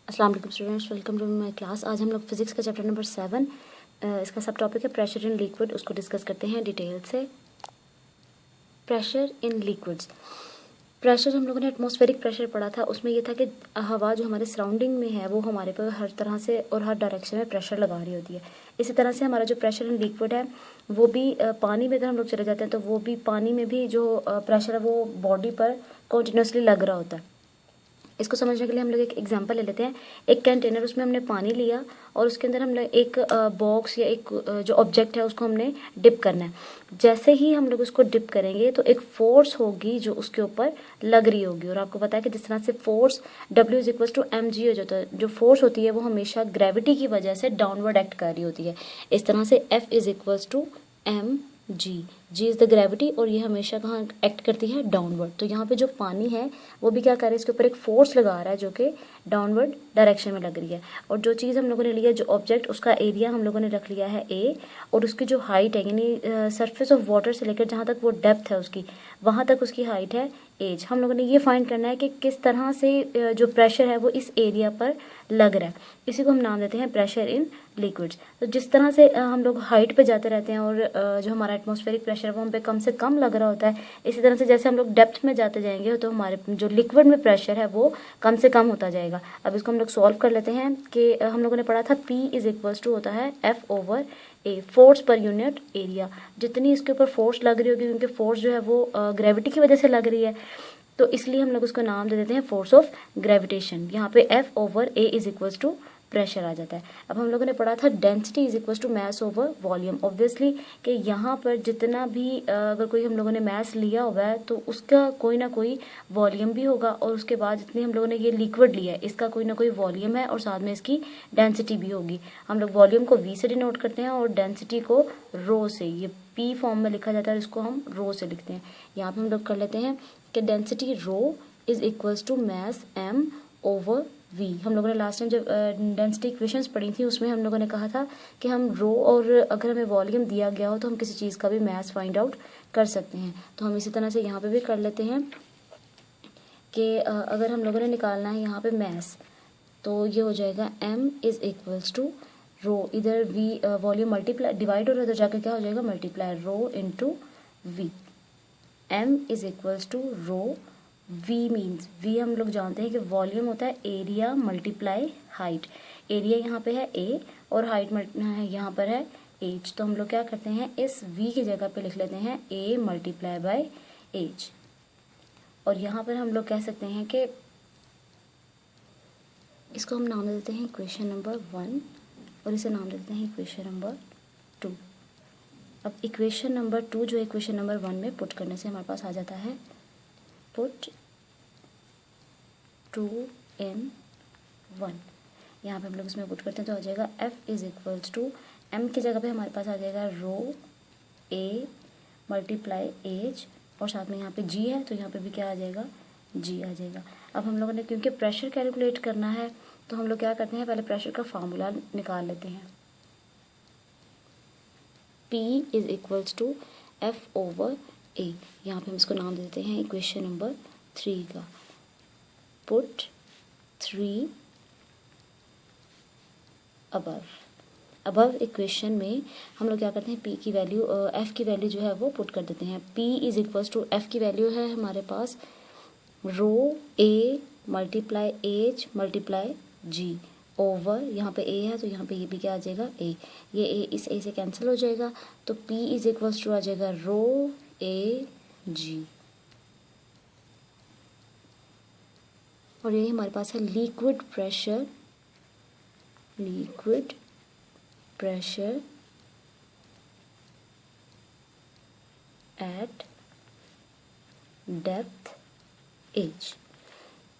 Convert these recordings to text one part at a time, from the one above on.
अस्सलाम वालेकुम students, welcome to my class. आज हम लोग फिजिक्स का चैप्टर नंबर 7 इसका सब टॉपिक है प्रेशर इन लिक्विड, उसको डिस्कस करते हैं डिटेल से। प्रेशर इन लिक्विड्स, प्रेशर हम लोगों ने एटमॉस्फेरिक प्रेशर पढ़ा था, उसमें ये था कि हवा जो हमारे सराउंडिंग में है वो हमारे पर हर तरह से और हर डायरेक्शन में प्रेशर लगा रही होती है। इसी तरह से हमारा जो प्रेशर इन लिक्विड है वो भी पानी में अगर हम लोग चले जाते हैं तो वो भी पानी में भी जो प्रेशर है वो बॉडी पर कॉन्टिन्यूसली लग रहा होता है। इसको समझने के लिए हम लोग एक एग्जांपल ले लेते हैं। एक कंटेनर, उसमें हमने पानी लिया और उसके अंदर हमने एक बॉक्स या एक जो ऑब्जेक्ट है उसको हमने डिप करना है। जैसे ही हम लोग उसको डिप करेंगे तो एक फोर्स होगी जो उसके ऊपर लग रही होगी, और आपको पता है कि जिस तरह से फोर्स W = mg हो जाता है, जो फोर्स होती है वो हमेशा ग्रेविटी की वजह से डाउनवर्ड एक्ट कर रही होती है। इस तरह से F = mg, g is the gravity, और ये हमेशा कहाँ एक्ट करती है, डाउनवर्ड। तो यहाँ पे जो पानी है वो भी क्या कर रहा है, इसके ऊपर एक फोर्स लगा रहा है जो कि डाउनवर्ड डायरेक्शन में लग रही है। और जो चीज़ हम लोगों ने लिया, जो ऑब्जेक्ट, उसका एरिया हम लोगों ने रख लिया है A, और उसकी जो हाइट है यानी सरफेस ऑफ वाटर से लेकर जहाँ तक वो डेप्थ है उसकी, वहाँ तक उसकी हाइट है एज। हम लोगों ने ये फाइंड करना है कि किस तरह से जो प्रेशर है वो इस एरिया पर लग रहा है। इसी को हम नाम देते हैं प्रेशर इन लिक्विड्स। तो जिस तरह से हम लोग हाइट पे जाते रहते हैं और जो हमारा एटमॉस्फेरिक प्रेशर है वो हम पे कम से कम लग रहा होता है, इसी तरह से जैसे हम लोग डेप्थ में जाते जाएंगे तो हमारे जो लिक्विड में प्रेशर है वो कम से कम होता जाएगा। अब इसको हम लोग सॉल्व कर लेते हैं कि हम लोगों ने पढ़ा था P = होता है F/A, force per unit area. जितनी इसके ऊपर फोर्स लग रही होगी, क्योंकि फोर्स जो है वो ग्रेविटी की वजह से लग रही है, तो इसलिए हम लोग उसको नाम दे देते हैं फोर्स ऑफ ग्रेविटेशन। यहाँ पे F/A = प्रेशर आ जाता है। अब हम लोगों ने पढ़ा था डेंसिटी = मास ओवर वॉल्यूम। ऑब्वियसली कि यहाँ पर जितना भी अगर कोई हम लोगों ने मास लिया हुआ है तो उसका कोई ना कोई वॉल्यूम भी होगा, और उसके बाद जितनी हम लोगों ने ये लिक्विड लिया है इसका कोई ना कोई वॉल्यूम है और साथ में इसकी डेंसिटी भी होगी। हम लोग वॉल्यूम को V से डिनोट करते हैं और डेंसिटी को रो से, ये P फॉर्म में लिखा जाता है, इसको हम रो से लिखते हैं। यहाँ पे हम लोग कर लेते हैं कि डेंसिटी रो = मास m/v। हम लोगों ने लास्ट टाइम जब डेंसिटी इक्वेशंस पढ़ी थी उसमें हम लोगों ने कहा था कि हम रो, और अगर हमें वॉल्यूम दिया गया हो तो हम किसी चीज़ का भी मास फाइंड आउट कर सकते हैं। तो हम इसी तरह से यहाँ पे भी कर लेते हैं कि अगर हम लोगों ने निकालना है यहाँ पे मास, तो ये हो जाएगा m = रो, इधर v वॉल्यूम मल्टीप्लाई डिवाइड, और उधर जाकर क्या हो जाएगा, multiply, rho into v। m = रो, V मीन्स, V हम लोग जानते हैं कि वॉल्यूम होता है एरिया मल्टीप्लाई हाइट। एरिया यहाँ पे है A और हाइट यहाँ पर है H। तो हम लोग क्या करते हैं, इस V की जगह पे लिख लेते हैं A × H। और यहाँ पर हम लोग कह सकते हैं कि इसको हम नाम देते हैं इक्वेशन नंबर 1 और इसे नाम देते हैं इक्वेशन नंबर 2। अब इक्वेशन नंबर 2 जो इक्वेशन नंबर 1 में पुट करने से हमारे पास आ जाता है, पुट 2 in 1। यहाँ पे हम लोग इसमें पुट करते हैं तो आ जाएगा F = m की जगह पे हमारे पास आ जाएगा रो A × H, और साथ में यहाँ पे G है तो यहाँ पे भी क्या आ जाएगा, G आ जाएगा। अब हम लोगों ने क्योंकि प्रेशर कैलकुलेट करना है तो हम लोग क्या करते हैं, पहले प्रेशर का फार्मूला निकाल लेते हैं। P = F/A। यहाँ पे हम इसको नाम देते हैं इक्वेशन नंबर 3 का। पुट 3 अबव इक्वेशन में हम लोग क्या करते हैं, P की वैल्यू, F की वैल्यू जो है वो पुट कर देते हैं। P = F की वैल्यू है हमारे पास रो A × H × G ओवर, यहाँ पे A है तो यहाँ पे ये भी क्या आ जाएगा, A। ये A इस A से कैंसिल हो जाएगा तो P = आ जाएगा रो AG। और ये हमारे पास है liquid pressure at depth H।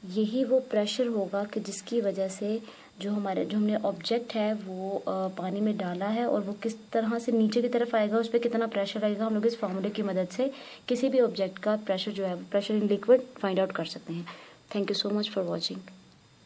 यही वो प्रेशर होगा कि जिसकी वजह से जो हमने ऑब्जेक्ट है वो पानी में डाला है और वो किस तरह से नीचे की तरफ आएगा, उस पर कितना प्रेशर आएगा, हम लोग इस फार्मूले की मदद से किसी भी ऑब्जेक्ट का प्रेशर जो है, pressure in liquid find out कर सकते हैं। Thank you so much for watching.